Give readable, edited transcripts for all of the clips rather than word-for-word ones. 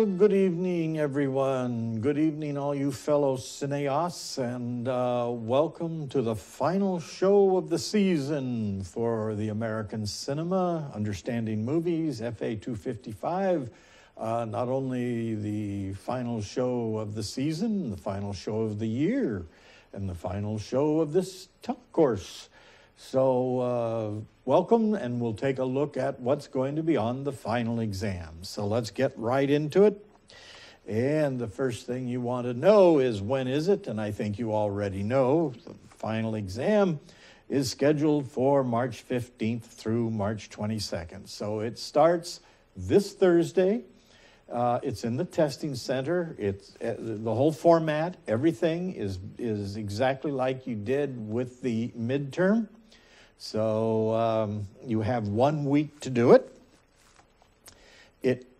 Well, good evening, everyone. Good evening, all you fellow cineasts, and welcome to the final show of the season for the American cinema, Understanding Movies, FA255. Not only the final show of the season, the final show of the year, and the final show of this telecourse. So welcome, and we'll take a look at what's going to be on the final exam. So let's get right into it. And the first thing you want to know is when is it? And I think you already know. The final exam is scheduled for March 15th through March 22nd. So it starts this Thursday. It's in the testing center. It's the whole format, everything is exactly like you did with the midterm. So you have 1 week to do it.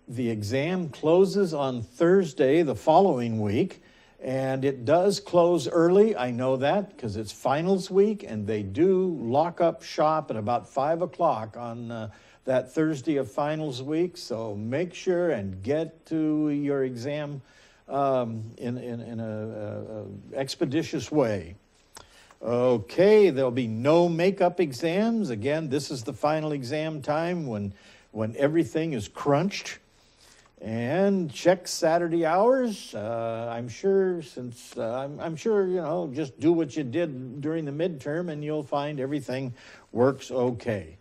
The exam closes on Thursday the following week, and it does close early. I know that because it's finals week, and they do lock up shop at about 5 o'clock on that Thursday of finals week. So make sure and get to your exam in an expeditious way. Okay, there'll be no makeup exams. Again, this is the final exam time when everything is crunched. And check Saturday hours. I'm sure just do what you did during the midterm and you'll find everything works okay.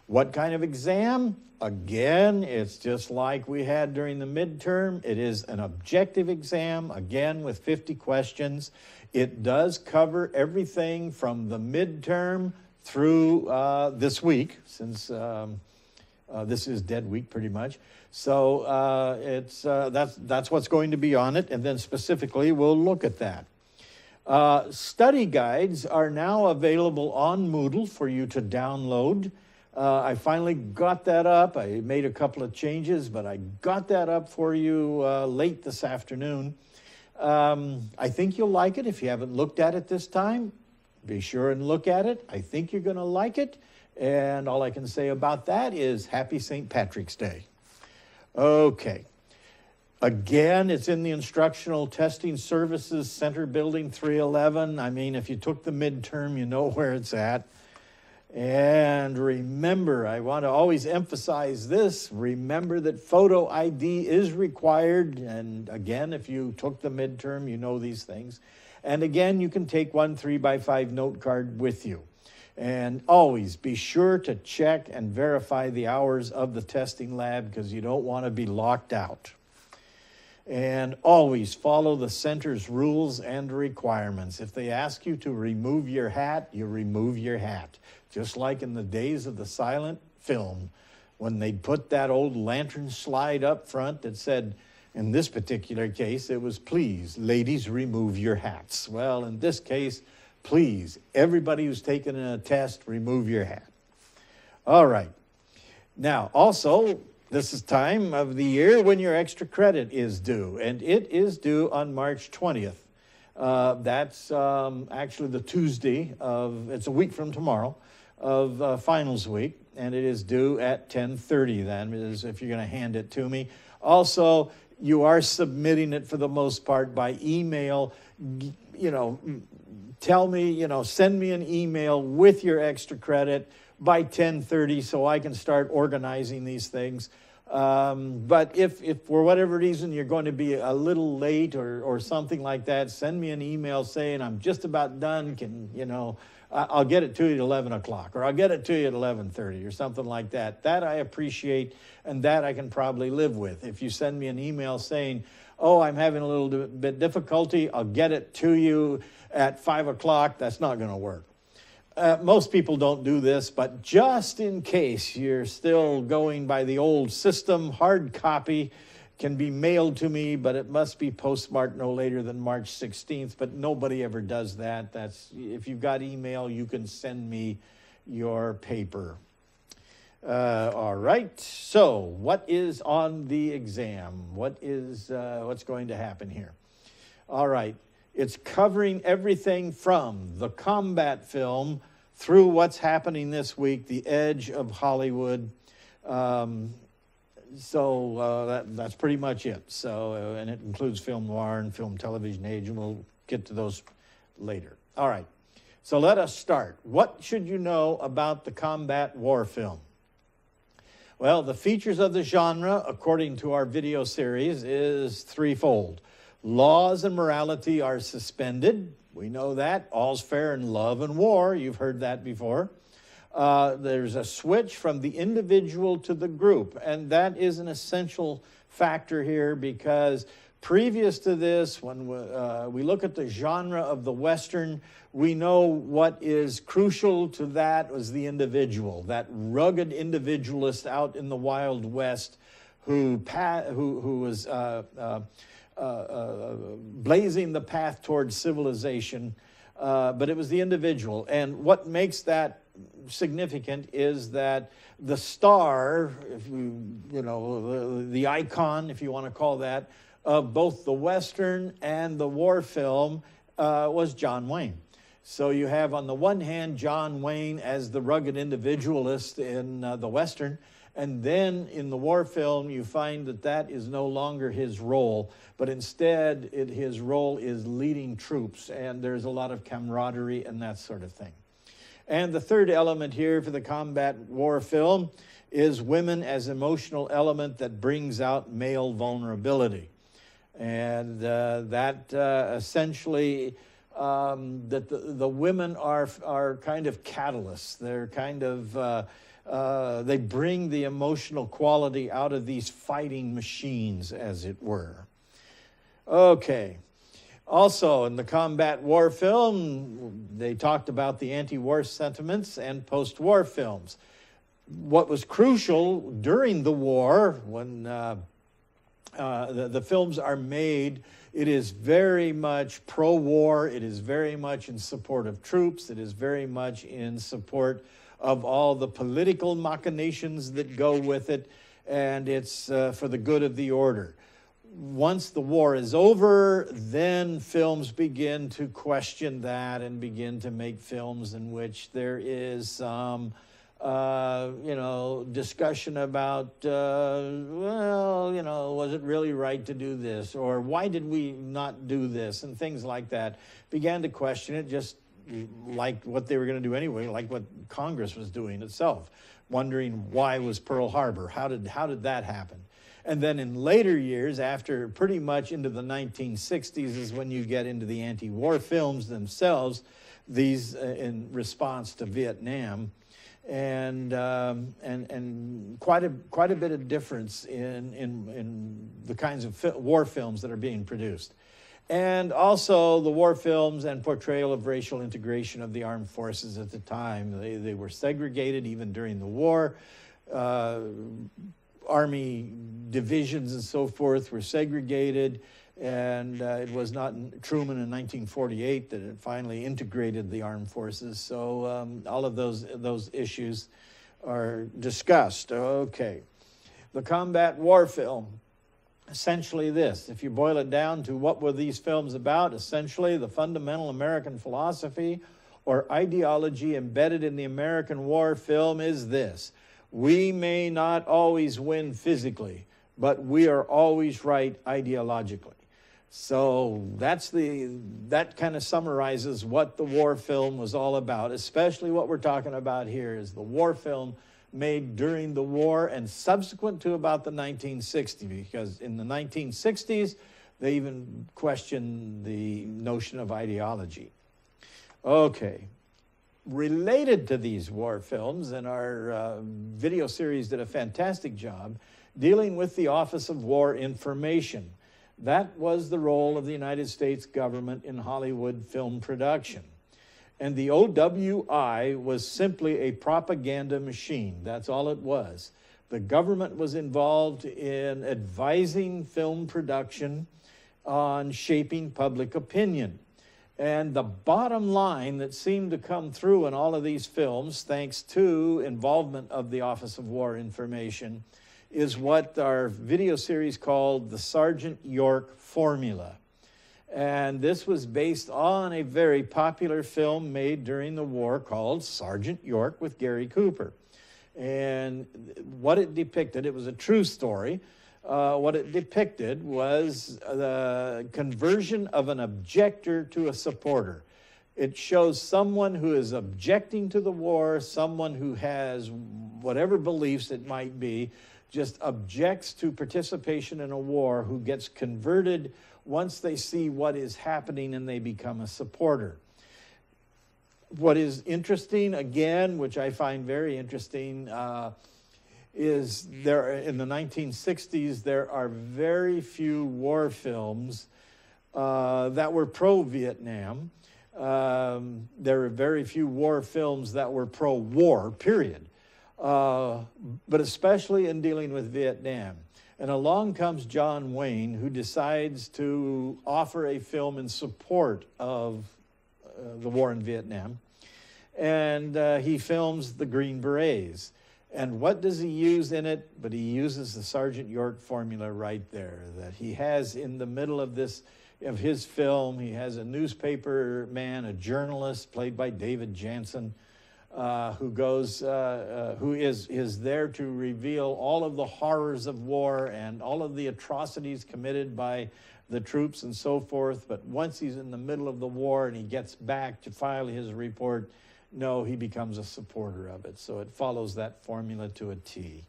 What kind of exam? Again, it's just like we had during the midterm. It is an objective exam, again with 50 questions. It does cover everything from the midterm through this week, since this is dead week pretty much. So that's what's going to be on it, and then specifically we'll look at that. Study guides are now available on Moodle for you to download. I finally got that up. I made a couple of changes, but I got that up for you late this afternoon. I think you'll like it. If you haven't looked at it this time, be sure and look at it. I think you're going to like it. And all I can say about that is Happy St. Patrick's Day. Okay. Again, it's in the Instructional Testing Services Center Building 311. I mean, if you took the midterm, you know where it's at. And remember, I want to always emphasize this, remember that photo ID is required. And again, if you took the midterm, you know these things. And again, you can take one 3x5 note card with you. And always be sure to check and verify the hours of the testing lab because you don't want to be locked out. And always follow the center's rules and requirements. If they ask you to remove your hat, you remove your hat. Just like in the days of the silent film, when they'd put that old lantern slide up front that said, in this particular case, it was, please, ladies, remove your hats. Well, in this case, please, everybody who's taken a test, remove your hat. All right. Now, also, this is time of the year when your extra credit is due, and it is due on March 20th. That's actually the Tuesday it's a week from tomorrow, of finals week, and it is due at 10:30 then, is if you're going to hand it to me. Also, you are submitting it for the most part by email. Tell me, send me an email with your extra credit by 10:30 so I can start organizing these things. But if for whatever reason you're going to be a little late or something like that, send me an email saying I'm just about done. I'll get it to you at 11 o'clock, or I'll get it to you at 11:30 or something like that. That I appreciate, and that I can probably live with. If you send me an email saying, oh, I'm having a little bit difficulty, I'll get it to you at 5 o'clock, that's not going to work. Most people don't do this, but just in case you're still going by the old system, hard copy can be mailed to me, but it must be postmarked no later than March 16th, but nobody ever does that. If you've got email, you can send me your paper. All right, so what is on the exam? What's going to happen here? All right. It's covering everything from the combat film through what's happening this week, the edge of Hollywood, So that's pretty much it. So, and it includes film noir and film television age, and we'll get to those later. All right, so let us start. What should you know about the combat war film? Well, the features of the genre, according to our video series, is threefold. Laws and morality are suspended. We know that. All's fair in love and war. You've heard that before. There's a switch from the individual to the group, and that is an essential factor here, because previous to this, when we look at the genre of the Western, we know what is crucial to that was the individual, that rugged individualist out in the Wild West who was blazing the path towards civilization, but it was the individual. And what makes that significant is that the star, if you know, the icon, if you want to call that, of both the Western and the war film was John Wayne. So you have on the one hand John Wayne as the rugged individualist in the Western, and then in the war film you find that that is no longer his role, but instead his role is leading troops, and there's a lot of camaraderie and that sort of thing. And the third element here for the combat war film is women as emotional element that brings out male vulnerability. And that essentially, that the women are kind of catalysts. They're kind of, they bring the emotional quality out of these fighting machines, as it were. Okay. Also, in the combat war film, they talked about the anti-war sentiments and post-war films. What was crucial during the war, when the films are made, it is very much pro-war, it is very much in support of troops, it is very much in support of all the political machinations that go with it, and it's for the good of the order. Once the war is over, then films begin to question that and begin to make films in which there is some discussion about, well, was it really right to do this? Or why did we not do this? And things like that. Began to question it, just like what they were going to do anyway, like what Congress was doing itself, wondering why was Pearl Harbor? How did that happen? And then in later years, after pretty much into the 1960s, is when you get into the anti-war films themselves, these in response to Vietnam. And quite a bit of difference in the kinds of war films that are being produced. And also the war films and portrayal of racial integration of the armed forces at the time. They were segregated even during the war. Army divisions and so forth were segregated. And it was not Truman in 1948 that it finally integrated the armed forces. So all of those issues are discussed. Okay. The combat war film, essentially this. If you boil it down to what were these films about, essentially the fundamental American philosophy or ideology embedded in the American war film is this. We may not always win physically, but we are always right ideologically. So that kind of summarizes what the war film was all about, especially what we're talking about here is the war film made during the war and subsequent to about the 1960s, because in the 1960s, they even questioned the notion of ideology. Okay. Related to these war films, and our video series did a fantastic job dealing with the Office of War Information. That was the role of the United States government in Hollywood film production. And the OWI was simply a propaganda machine. That's all it was. The government was involved in advising film production on shaping public opinion. And the bottom line that seemed to come through in all of these films, thanks to involvement of the Office of War Information, is what our video series called the Sergeant York Formula. And this was based on a very popular film made during the war called Sergeant York with Gary Cooper. And what it depicted, it was a true story. What it depicted was the conversion of an objector to a supporter. It shows someone who is objecting to the war, someone who has whatever beliefs it might be, just objects to participation in a war, who gets converted once they see what is happening and they become a supporter. What is interesting, again, which I find very interesting, is there in the 1960s, there are very few war films that were pro-Vietnam. There are very few war films that were pro-war, period. But especially in dealing with Vietnam. And along comes John Wayne, who decides to offer a film in support of the war in Vietnam. And he films The Green Berets. And what does he use in it? But he uses the Sergeant York formula right there, that he has in the middle of his film, he has a newspaper man, a journalist played by David Jansen, who is there to reveal all of the horrors of war and all of the atrocities committed by the troops and so forth. But once he's in the middle of the war and he gets back to file his report, no, he becomes a supporter of it. So it follows that formula to a T.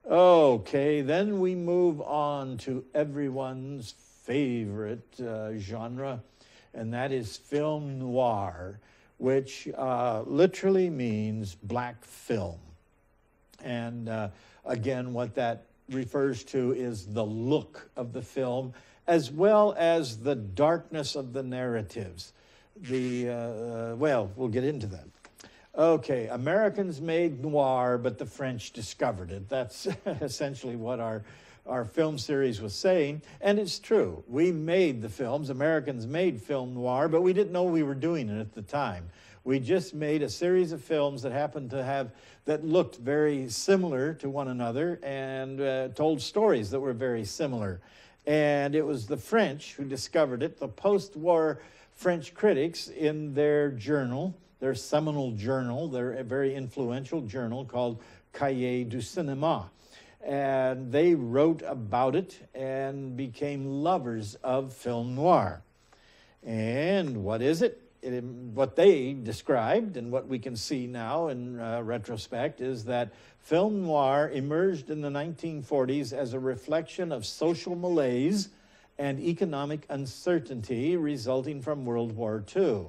Okay, then we move on to everyone's favorite genre, and that is film noir, which literally means black film. And again, what that refers to is the look of the film, as well as the darkness of the narratives. Well, we'll get into that. Okay, Americans made noir, but the French discovered it. That's essentially what our film series was saying, and it's true. We made the films, Americans made film noir, but we didn't know we were doing it at the time. We just made a series of films that happened to that looked very similar to one another and told stories that were very similar. And it was the French who discovered it. The post-war French critics, in their journal, their seminal journal, their very influential journal called Cahiers du Cinéma, and they wrote about it and became lovers of film noir. And what is it? What they described and what we can see now in retrospect is that film noir emerged in the 1940s as a reflection of social malaise and economic uncertainty resulting from World War II.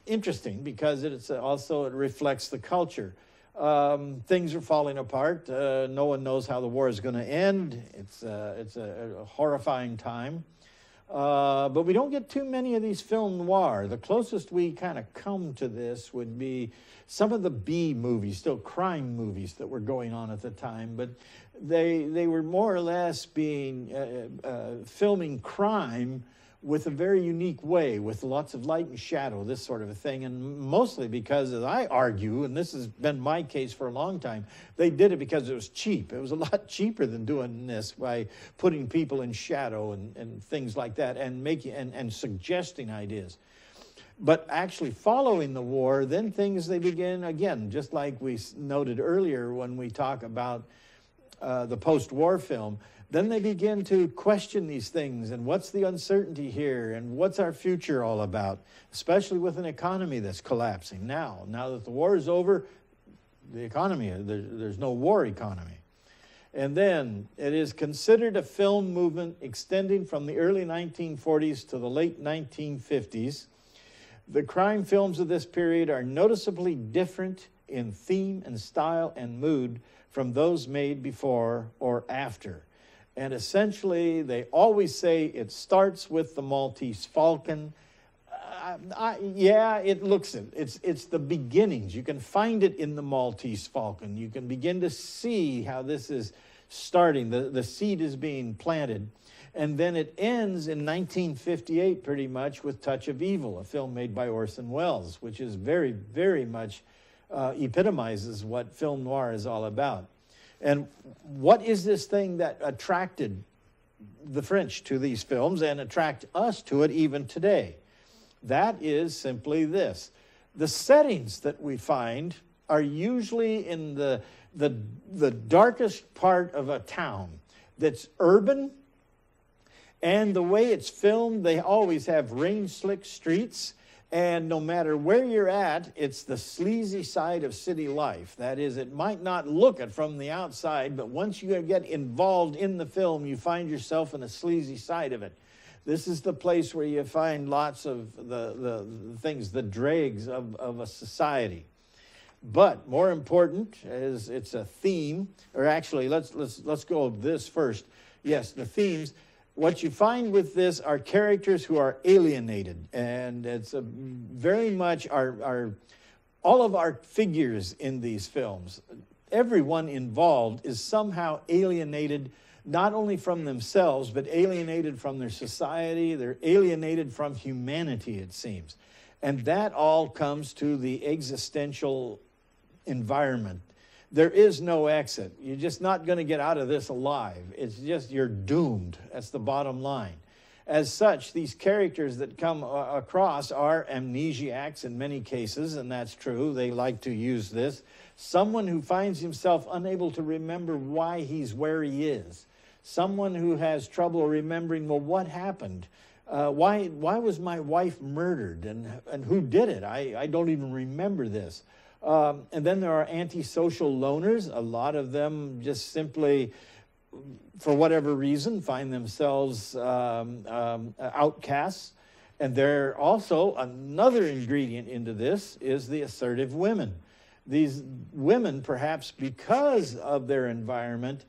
Interesting, because it reflects the culture. Things are falling apart. No one knows how the war is going to end. It's a horrifying time. But we don't get too many of these film noir. The closest we kind of come to this would be some of the B movies, still crime movies that were going on at the time, but they were more or less being filming crime with a very unique way, with lots of light and shadow, this sort of a thing, and mostly because, as I argue, and this has been my case for a long time, they did it because it was cheap. It was a lot cheaper than doing this by putting people in shadow and things like that, and making and suggesting ideas. But actually following the war, then they begin, again, just like we noted earlier when we talk about the post-war film, then they begin to question these things, and what's the uncertainty here, and what's our future all about, especially with an economy that's collapsing now. Now that the war is over, the economy, there's no war economy. And then it is considered a film movement extending from the early 1940s to the late 1950s. The crime films of this period are noticeably different in theme and style and mood from those made before or after. And essentially, they always say it starts with the Maltese Falcon. Yeah, it looks it. It's the beginnings. You can find it in the Maltese Falcon. You can begin to see how this is starting. The seed is being planted. And then it ends in 1958 pretty much with Touch of Evil, a film made by Orson Welles, which is very, very much epitomizes what film noir is all about. And what is this thing that attracted the French to these films and attract us to it even today? That is simply this. The settings that we find are usually in the darkest part of a town that's urban. And the way it's filmed, they always have rain-slick streets. And no matter where you're at, it's the sleazy side of city life. That is, it might not look it from the outside, but once you get involved in the film, you find yourself in the sleazy side of it. This is the place where you find lots of the things, the dregs of a society. But more important is it's a theme, or actually, let's go with this first. Yes, the themes. What you find with this are characters who are alienated, and it's very much all of our figures in these films. Everyone involved is somehow alienated, not only from themselves, but alienated from their society. They're alienated from humanity, it seems. And that all comes to the existential environment. There is no exit. You're just not going to get out of this alive. It's just you're doomed. That's the bottom line. As such, these characters that come across are amnesiacs in many cases, and that's true. They like to use this. Someone who finds himself unable to remember why he's where he is. Someone who has trouble remembering, well, what happened? Why was my wife murdered? And who did it? I don't even remember this. And then there are antisocial loners. A lot of them just simply, for whatever reason, find themselves outcasts. And there also, another ingredient into this is the assertive women. These women, perhaps because of their environment,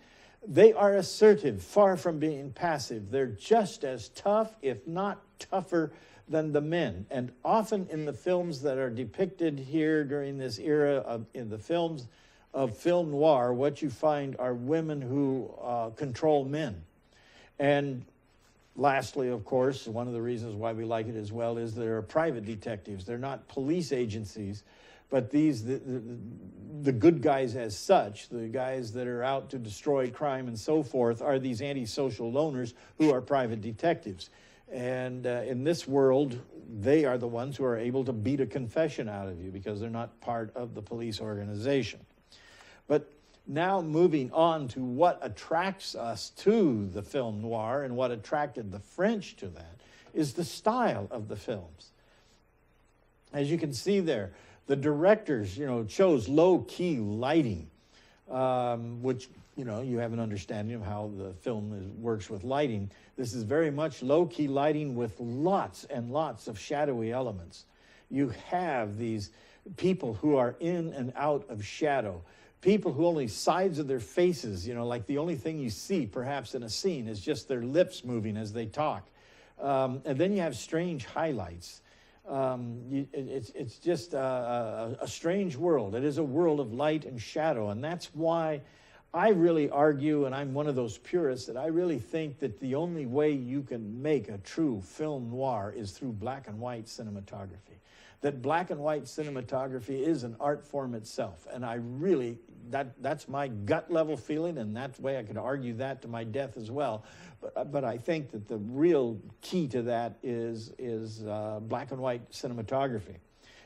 they are assertive, far from being passive. They're just as tough, if not tougher, than the men. And often in the films that are depicted here during this era in the films of film noir, what you find are women who control men. And lastly, of course, one of the reasons why we like it as well is they're private detectives. They're not police agencies, but the good guys as such, the guys that are out to destroy crime and so forth, are these antisocial loners who are private detectives. And in this world, they are the ones who are able to beat a confession out of you because they're not part of the police organization. But now moving on to what attracts us to the film noir and what attracted the French to that is the style of the films. As you can see there, the directors, chose low-key lighting, which, you have an understanding of how the film works with lighting. This is very much low-key lighting with lots and lots of shadowy elements. You have these people who are in and out of shadow, people who only sides of their faces, like the only thing you see perhaps in a scene is just their lips moving as they talk. And then you have strange highlights. It's just a strange world. It is a world of light and shadow, and that's why I really argue, and I'm one of those purists, that I really think that the only way you can make a true film noir is through black and white cinematography. That black and white cinematography is an art form itself, and I really, that's my gut level feeling, and that's the way I could argue that to my death as well. But I think that the real key to that is black and white cinematography.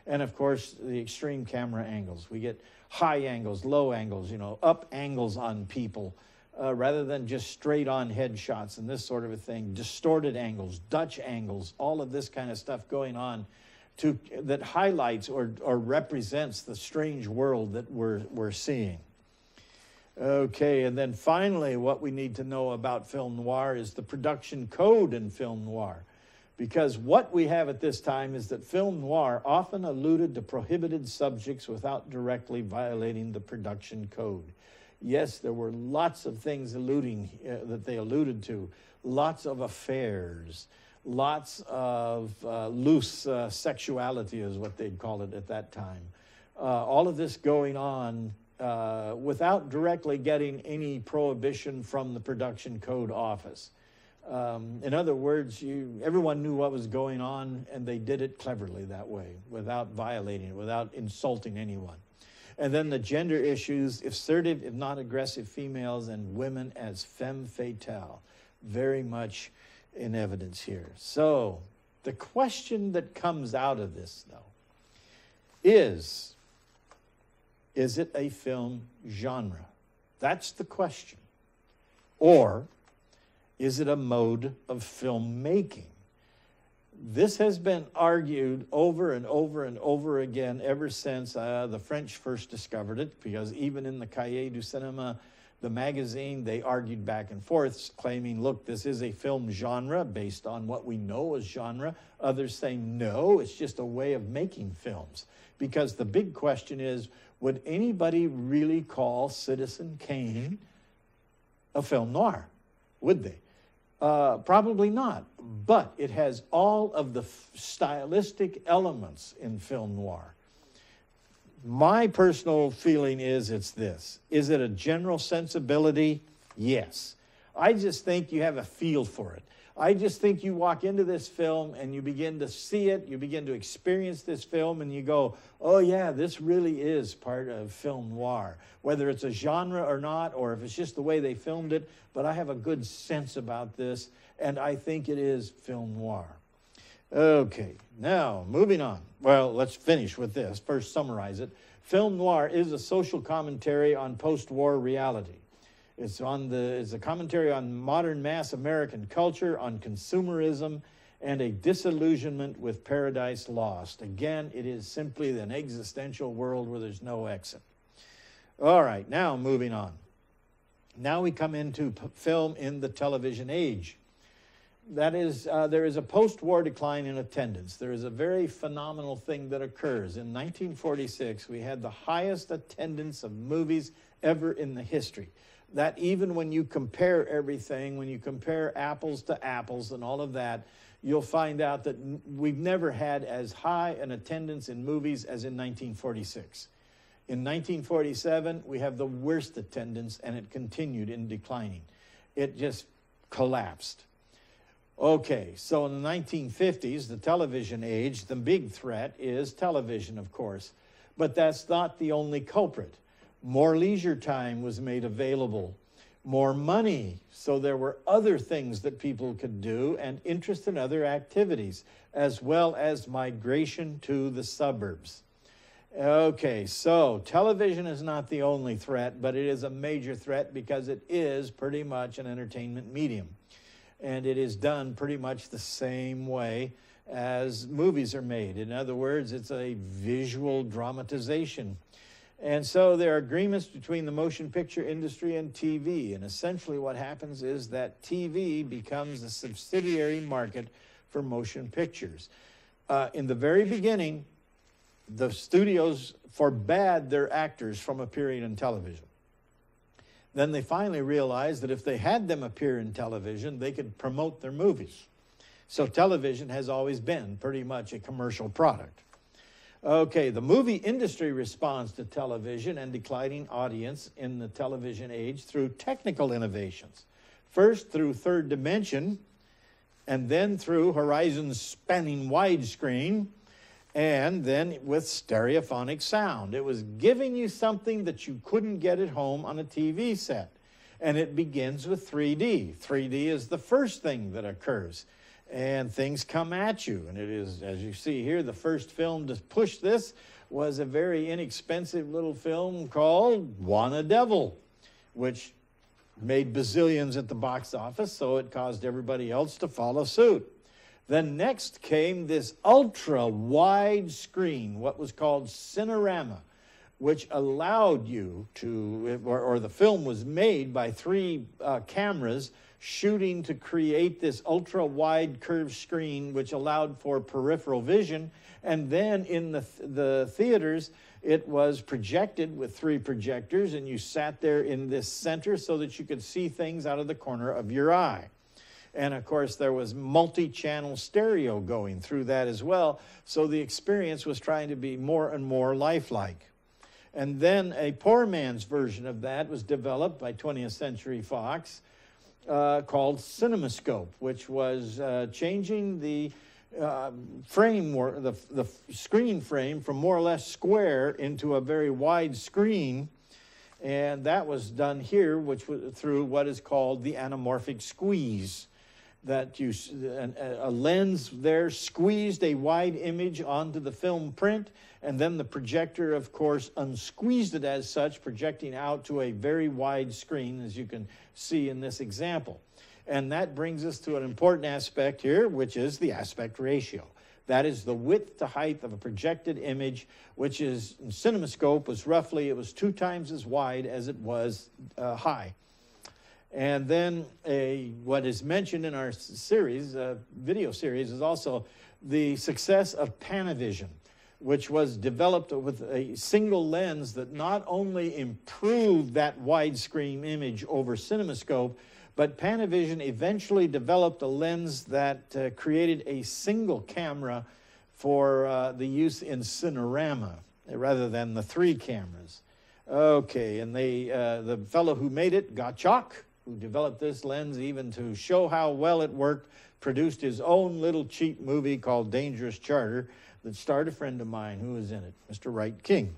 And of course, the extreme camera angles. We get high angles, low angles, up angles on people, rather than just straight on headshots and this sort of a thing. Distorted angles, Dutch angles, all of this kind of stuff going on that highlights or represents the strange world that we're seeing. Okay, and then finally, what we need to know about film noir is the production code in film noir. Because what we have at this time is that film noir often alluded to prohibited subjects without directly violating the production code. Yes, there were lots of things that they alluded to. Lots of affairs, lots of loose sexuality is what they'd call it at that time. All of this going on without directly getting any prohibition from the production code office. In other words, everyone knew what was going on, and they did it cleverly that way, without violating it, without insulting anyone. And then the gender issues, assertive, if not aggressive females, and women as femme fatale, very much in evidence here. So the question that comes out of this, though, is Is it a film genre? That's the question. Or is it a mode of filmmaking? This has been argued over and over and over again ever since the French first discovered it, because even in the Cahiers du Cinéma, the magazine, they argued back and forth, claiming, look, this is a film genre based on what we know as genre. Others saying, no, it's just a way of making films. Because the big question is, would anybody really call Citizen Kane a film noir? Would they? Probably not. But it has all of the stylistic elements in film noir. My personal feeling is it's this. Is it a general sensibility? Yes. I just think you have a feel for it. I just think you walk into this film and you begin to see it, you begin to experience this film, and you go, oh yeah, this really is part of film noir. Whether it's a genre or not, or if it's just the way they filmed it, but I have a good sense about this, and I think it is film noir. Okay, now moving on. Well, let's finish with this. First, summarize it. Film noir is a social commentary on post-war reality. It's a commentary on modern mass American culture, on consumerism, and a disillusionment with paradise lost. Again, it is simply an existential world where there's no exit. All right, now moving on. Now we come into film in the television age. That is, there is a post-war decline in attendance. There is a very phenomenal thing that occurs. In 1946, we had the highest attendance of movies ever in the history. That even when you compare everything, when you compare apples to apples and all of that, you'll find out that we've never had as high an attendance in movies as in 1946. In 1947, we have the worst attendance, and it continued in declining. It just collapsed. Okay, so in the 1950s, the television age, the big threat is television, of course. But that's not the only culprit. More leisure time was made available, more money, so there were other things that people could do, and interest in other activities, as well as migration to the suburbs. Okay, so television is not the only threat, but it is a major threat because it is pretty much an entertainment medium. And it is done pretty much the same way as movies are made. In other words, it's a visual dramatization. And so there are agreements between the motion picture industry and TV. And essentially what happens is that TV becomes a subsidiary market for motion pictures. In the very beginning, the studios forbade their actors from appearing in television. Then they finally realized that if they had them appear in television, they could promote their movies. So television has always been pretty much a commercial product. Okay, the movie industry responds to television and declining audience in the television age through technical innovations. First through third dimension, and then through horizon spanning widescreen, and then with stereophonic sound. It was giving you something that you couldn't get at home on a TV set. And it begins with 3D. 3D is the first thing that occurs. And things come at you. And it is, as you see here, the first film to push this was a very inexpensive little film called Wanna Devil, which made bazillions at the box office, so it caused everybody else to follow suit. Then next came this ultra-wide screen, what was called Cinerama, which allowed you to, or the film was made by three cameras shooting to create this ultra-wide curved screen, which allowed for peripheral vision. And then in the theaters, it was projected with three projectors, and you sat there in this center so that you could see things out of the corner of your eye. And of course, there was multi-channel stereo going through that as well. So the experience was trying to be more and more lifelike. And then a poor man's version of that was developed by 20th Century Fox called CinemaScope, which was changing the framework, the screen frame from more or less square into a very wide screen. And that was done here, which was through what is called the anamorphic squeeze. that a lens there squeezed a wide image onto the film print, and then the projector, of course, unsqueezed it as such, projecting out to a very wide screen, as you can see in this example. And that brings us to an important aspect here, which is the aspect ratio. That is the width to height of a projected image, which is, in CinemaScope, was roughly, it was 2 times as wide as it was high. And then what is mentioned in our series, video series, is also the success of Panavision, which was developed with a single lens that not only improved that widescreen image over CinemaScope, but Panavision eventually developed a lens that created a single camera for the use in Cinerama, rather than the 3 cameras. Okay, and the fellow who made it, Gottschalk, who developed this lens even to show how well it worked, produced his own little cheap movie called Dangerous Charter that starred a friend of mine who was in it, Mr. Wright King.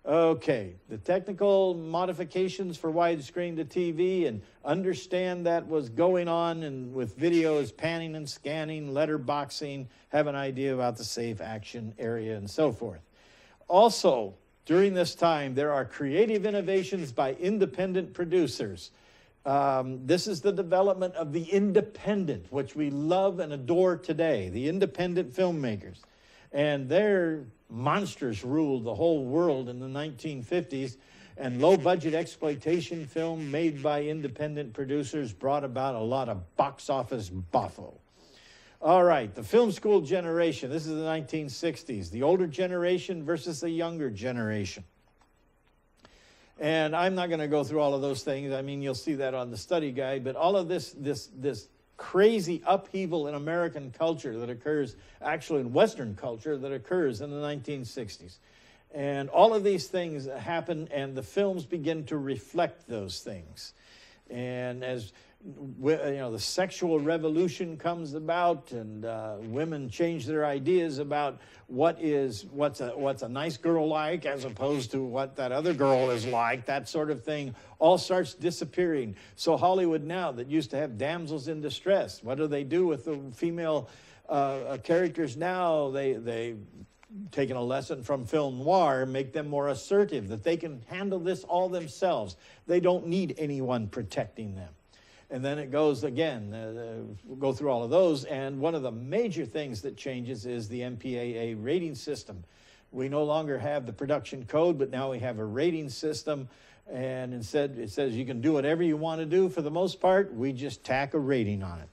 Okay, the technical modifications for widescreen to TV, and understand that was going on, and with videos, panning and scanning, letterboxing, have an idea about the safe action area and so forth. Also, during this time, there are creative innovations by independent producers. This is the development of the independent, which we love and adore today, the independent filmmakers. And their monsters ruled the whole world in the 1950s, and low-budget exploitation film made by independent producers brought about a lot of box office boffo. All right, the film school generation. This is the 1960s, the older generation versus the younger generation. And I'm not going to go through all of those things. I mean, you'll see that on the study guide. But all of this crazy upheaval in American culture that occurs, actually in Western culture, that occurs in the 1960s. And all of these things happen, and the films begin to reflect those things. And as the sexual revolution comes about, and women change their ideas about what's a nice girl like, as opposed to what that other girl is like, that sort of thing, all starts disappearing. So Hollywood now, that used to have damsels in distress, what do they do with the female characters now? They taking a lesson from film noir, make them more assertive, that they can handle this all themselves. They don't need anyone protecting them. And then it goes again, we'll go through all of those, and one of the major things that changes is the MPAA rating system. We no longer have the production code, but now we have a rating system, and instead it says you can do whatever you want to do for the most part, we just tack a rating on it.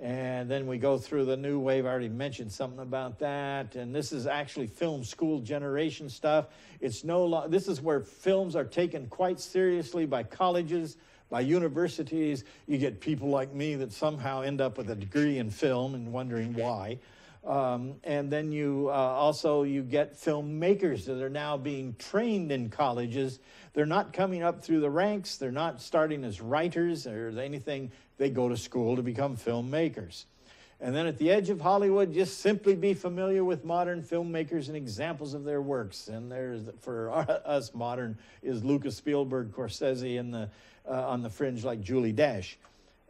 And then we go through the new wave. I already mentioned something about that. And this is actually film school generation stuff. This is where films are taken quite seriously by colleges, by universities. You get people like me that somehow end up with a degree in film and wondering why. And then you get filmmakers that are now being trained in colleges. They're not coming up through the ranks. They're not starting as writers or anything. They go to school to become filmmakers. And then at the edge of Hollywood, just simply be familiar with modern filmmakers and examples of their works. And there's, for us modern, is Lucas, Spielberg, Scorsese, and on the fringe like Julie Dash.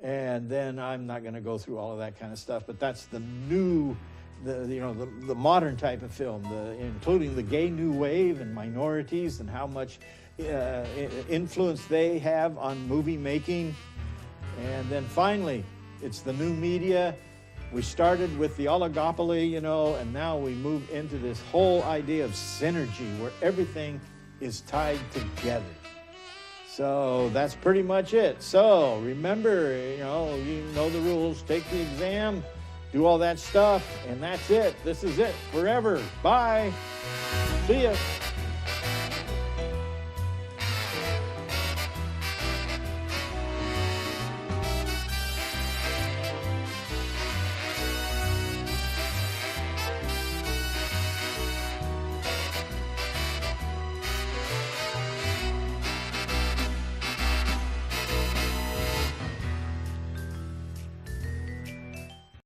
And then I'm not going to go through all of that kind of stuff, but that's the new, the modern type of film, including the gay new wave and minorities and how much influence they have on movie making. And then finally, it's the new media. We started with the oligopoly, and now we move into this whole idea of synergy where everything is tied together. So that's pretty much it. So remember, you know the rules. Take the exam, do all that stuff, and that's it. This is it forever. Bye. See ya.